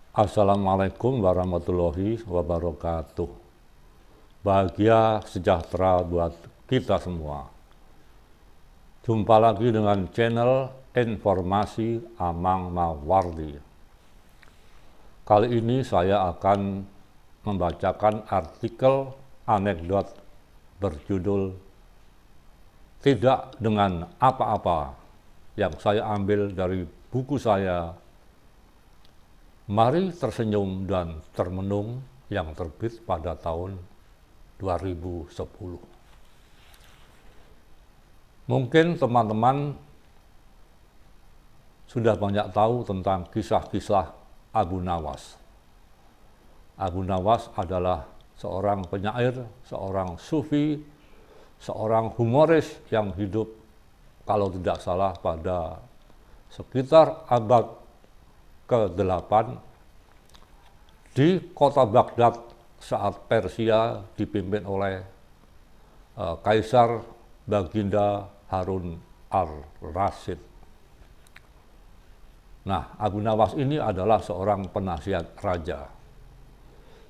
Assalamualaikum warahmatullahi wabarakatuh. Bahagia sejahtera buat kita semua. Jumpa lagi dengan channel Informasi Amang Mawardi. Kali ini saya akan membacakan artikel anekdot berjudul "Tidak dengan Apa-apa" yang saya ambil dari buku saya Mari Tersenyum dan Termenung yang terbit pada tahun 2010. Mungkin teman-teman sudah banyak tahu tentang kisah-kisah Abu Nawas. Abu Nawas adalah seorang penyair, seorang sufi, seorang humoris yang hidup kalau tidak salah pada sekitar abad ke-8 di kota Baghdad saat Persia dipimpin oleh Kaisar Baginda Harun al-Rasyid. Nah, Abu Nawas ini adalah seorang penasihat raja.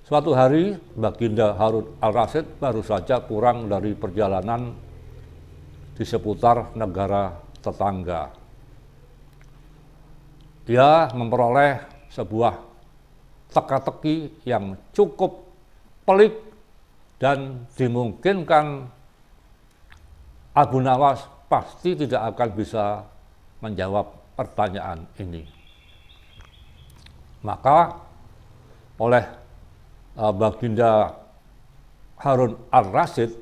Suatu hari Baginda Harun al-Rasyid baru saja pulang dari perjalanan di seputar negara tetangga. Dia memperoleh sebuah teka-teki yang cukup pelik dan dimungkinkan Abu Nawas pasti tidak akan bisa menjawab pertanyaan ini. Maka oleh Baginda Harun al-Rasyid,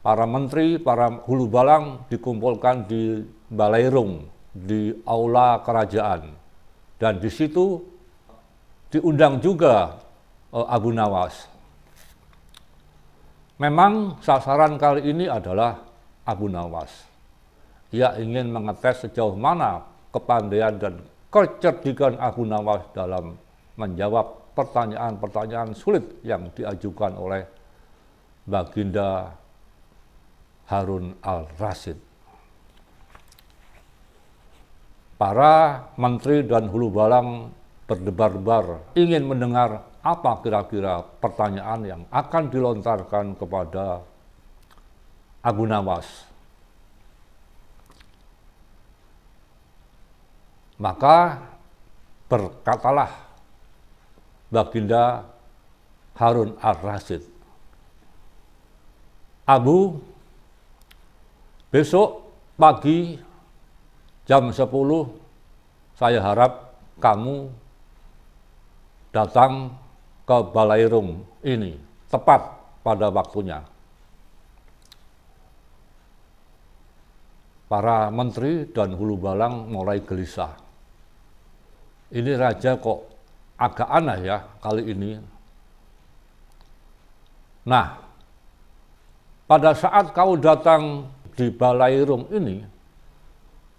para menteri, para hulu balang dikumpulkan di Balairung, di aula kerajaan, dan di situ diundang juga Abu Nawas. Memang sasaran kali ini adalah Abu Nawas. Ia ingin mengetes sejauh mana kepandaian dan kecerdikan Abu Nawas dalam menjawab pertanyaan-pertanyaan sulit yang diajukan oleh Baginda Harun al-Rasyid. Para menteri dan hulu balang berdebar-debar ingin mendengar apa kira-kira pertanyaan yang akan dilontarkan kepada Abu Nawas. Maka berkatalah Baginda Harun al-Rasyid, "Abu, besok pagi jam 10 saya harap kamu datang ke Balairung ini tepat pada waktunya." Para menteri dan hulu balang mulai gelisah. Ini raja kok agak aneh ya kali ini. Nah, pada saat kau datang di Balairung ini,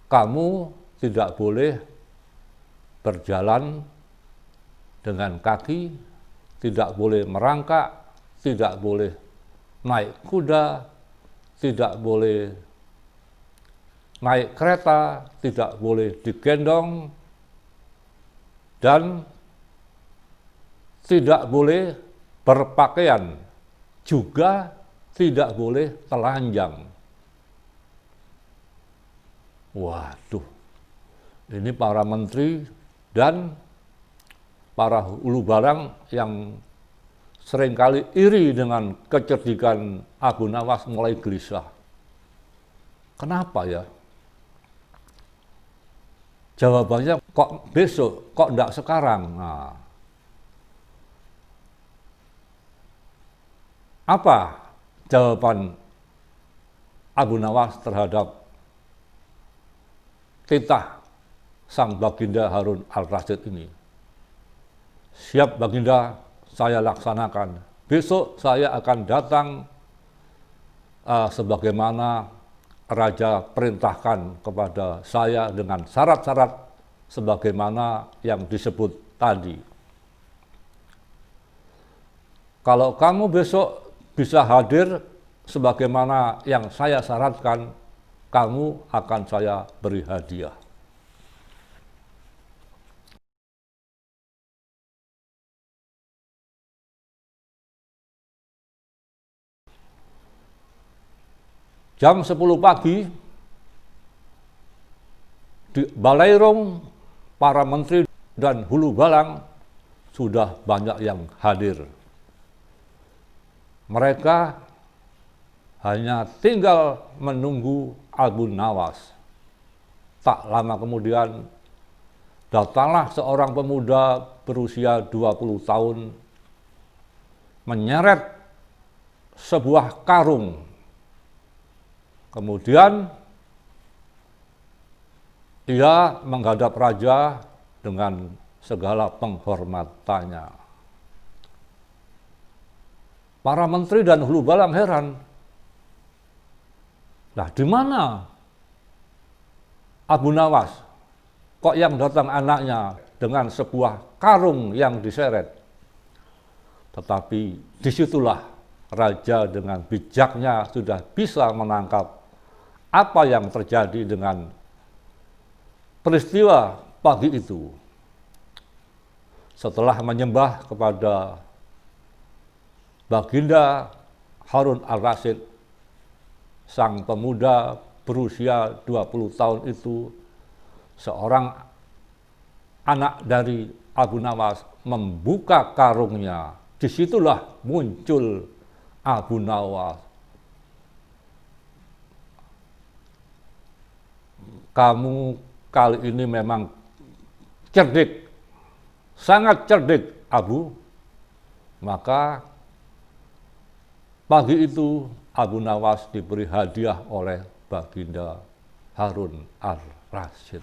kamu tidak boleh berjalan dengan kaki, tidak boleh merangkak, tidak boleh naik kuda, tidak boleh naik kereta, tidak boleh digendong, dan tidak boleh berpakaian, juga tidak boleh telanjang. Waduh, ini para menteri dan para hulu balang yang seringkali iri dengan kecerdikan Abu Nawas mulai gelisah. Kenapa ya? Jawabannya kok besok, kok enggak sekarang? Nah, apa jawaban Abu Nawas terhadap titah sang Baginda Harun al-Rasyid ini? "Siap Baginda, saya laksanakan. Besok saya akan datang sebagaimana Raja perintahkan kepada saya dengan syarat-syarat sebagaimana yang disebut tadi. Kalau kamu besok bisa hadir sebagaimana yang saya syaratkan, kamu akan saya beri hadiah." Jam 10 pagi di Balairung, para menteri dan hulu balang sudah banyak yang hadir. Mereka hanya tinggal menunggu Abu Nawas. Tak lama kemudian datanglah seorang pemuda berusia 20 tahun menyeret sebuah karung. Kemudian ia menghadap raja dengan segala penghormatannya. Para menteri dan hulu balang heran. Nah, di mana Abu Nawas? Kok yang datang anaknya dengan sebuah karung yang diseret? Tetapi disitulah raja dengan bijaknya sudah bisa menangkap apa yang terjadi dengan peristiwa pagi itu. Setelah menyembah kepada Baginda Harun al-Rasyid, sang pemuda berusia 20 tahun itu, seorang anak dari Abu Nawas membuka karungnya. Disitulah muncul Abu Nawas. Kamu kali ini memang cerdik, sangat cerdik, Abu. Maka pagi itu Abu Nawas diberi hadiah oleh Baginda Harun al-Rasyid.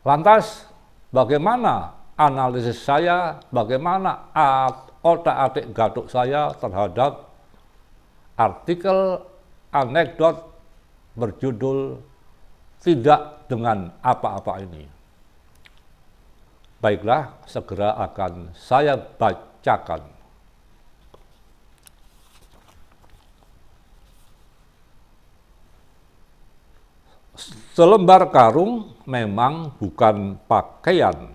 Lantas, bagaimana analisis saya, bagaimana otak-atik gatuk saya terhadap artikel anekdot berjudul "Tidak dengan Apa-apa" ini? Baiklah, segera akan saya bacakan. Selembar karung memang bukan pakaian,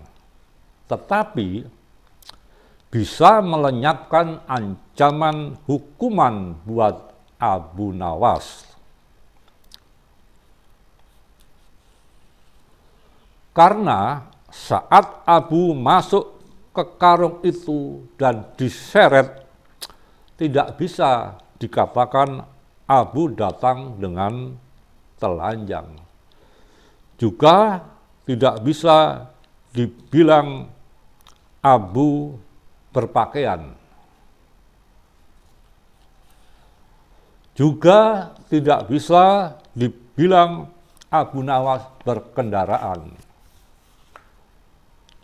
tetapi bisa melenyapkan ancaman hukuman buat Abu Nawas. Karena saat Abu masuk ke karung itu dan diseret, tidak bisa dikatakan Abu datang dengan telanjang. Juga tidak bisa dibilang Abu berpakaian. Juga tidak bisa dibilang Abu Nawas berkendaraan,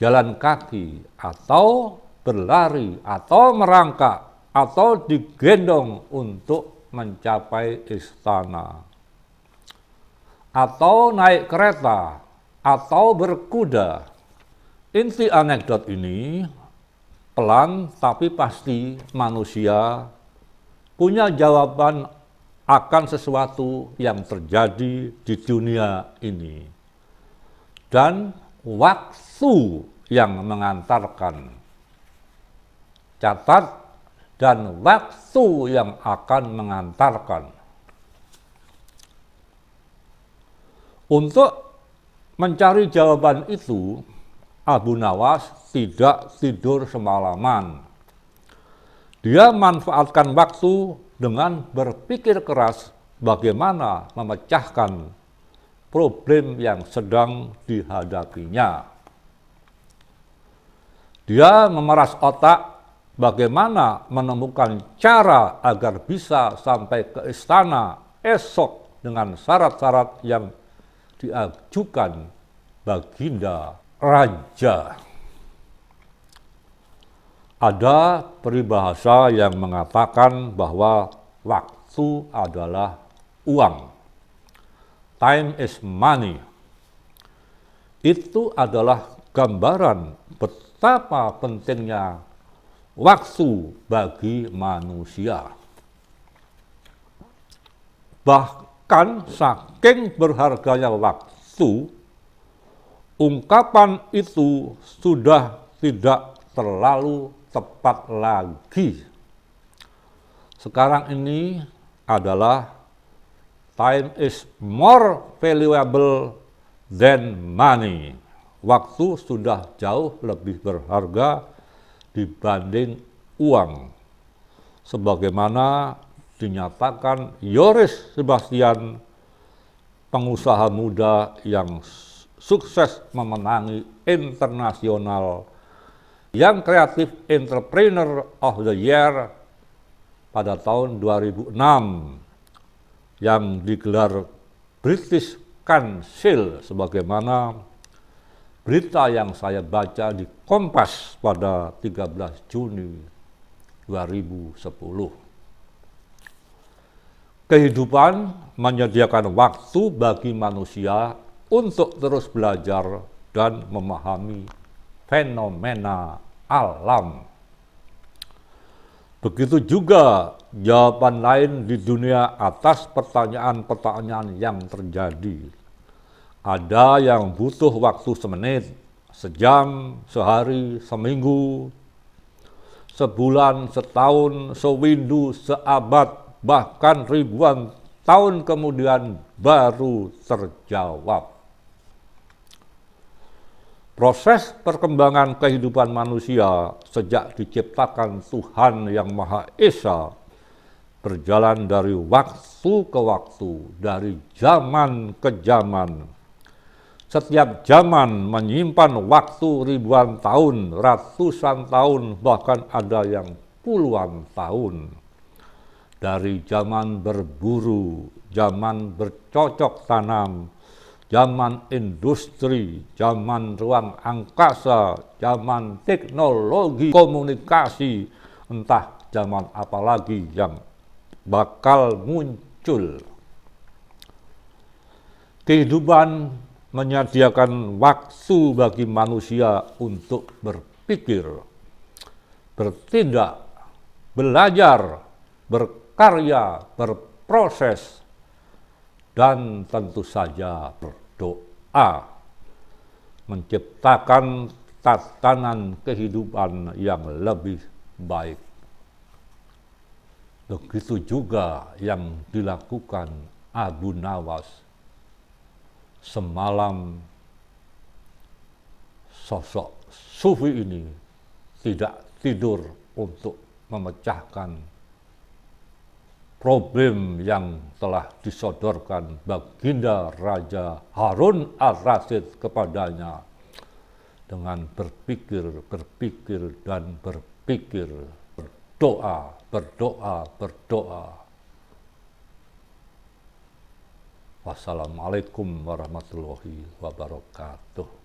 jalan kaki, atau berlari, atau merangkak, atau digendong untuk mencapai istana, atau naik kereta, atau berkuda. Inti anekdot ini pelan tapi pasti manusia punya jawaban akan sesuatu yang terjadi di dunia ini. Dan waktu yang mengantarkan. Catat, dan waktu yang akan mengantarkan. Untuk mencari jawaban itu, Abu Nawas tidak tidur semalaman. Dia manfaatkan waktu dengan berpikir keras bagaimana memecahkan problem yang sedang dihadapinya. Dia memeras otak bagaimana menemukan cara agar bisa sampai ke istana esok dengan syarat-syarat yang diajukan Baginda Raja. Ada peribahasa yang mengatakan bahwa waktu adalah uang. Time is money. Itu adalah gambaran betapa pentingnya waktu bagi manusia. Bahkan saking berharganya waktu, ungkapan itu sudah tidak terlalu tepat lagi. Sekarang ini adalah time is more valuable than money. Waktu sudah jauh lebih berharga dibanding uang. Sebagaimana dinyatakan Yoris Sebastian, pengusaha muda yang sukses memenangi internasional Young Creative Entrepreneur of the Year pada tahun 2006 yang digelar British Council, sebagaimana berita yang saya baca di Kompas pada 13 Juni 2010. Kehidupan menyediakan waktu bagi manusia untuk terus belajar dan memahami fenomena alam. Begitu juga jawaban lain di dunia atas pertanyaan-pertanyaan yang terjadi. Ada yang butuh waktu semenit, sejam, sehari, seminggu, sebulan, setahun, sewindu, seabad, bahkan ribuan tahun kemudian baru terjawab. Proses perkembangan kehidupan manusia sejak diciptakan Tuhan Yang Maha Esa berjalan dari waktu ke waktu, dari zaman ke zaman. Setiap zaman menyimpan waktu ribuan tahun, ratusan tahun, bahkan ada yang puluhan tahun. Dari zaman berburu, zaman bercocok tanam, zaman industri, zaman ruang angkasa, zaman teknologi komunikasi, entah zaman apa lagi yang bakal muncul. Kehidupan menyediakan waktu bagi manusia untuk berpikir, bertindak, belajar, berkarya, berproses, dan tentu saja berdoa, menciptakan tatanan kehidupan yang lebih baik. Begitu juga yang dilakukan Abu Nawas. Semalam sosok sufi ini tidak tidur untuk memecahkan problem yang telah disodorkan Baginda Raja Harun al-Rasyid kepadanya dengan berpikir, dan berpikir, berdoa. Wassalamualaikum warahmatullahi wabarakatuh.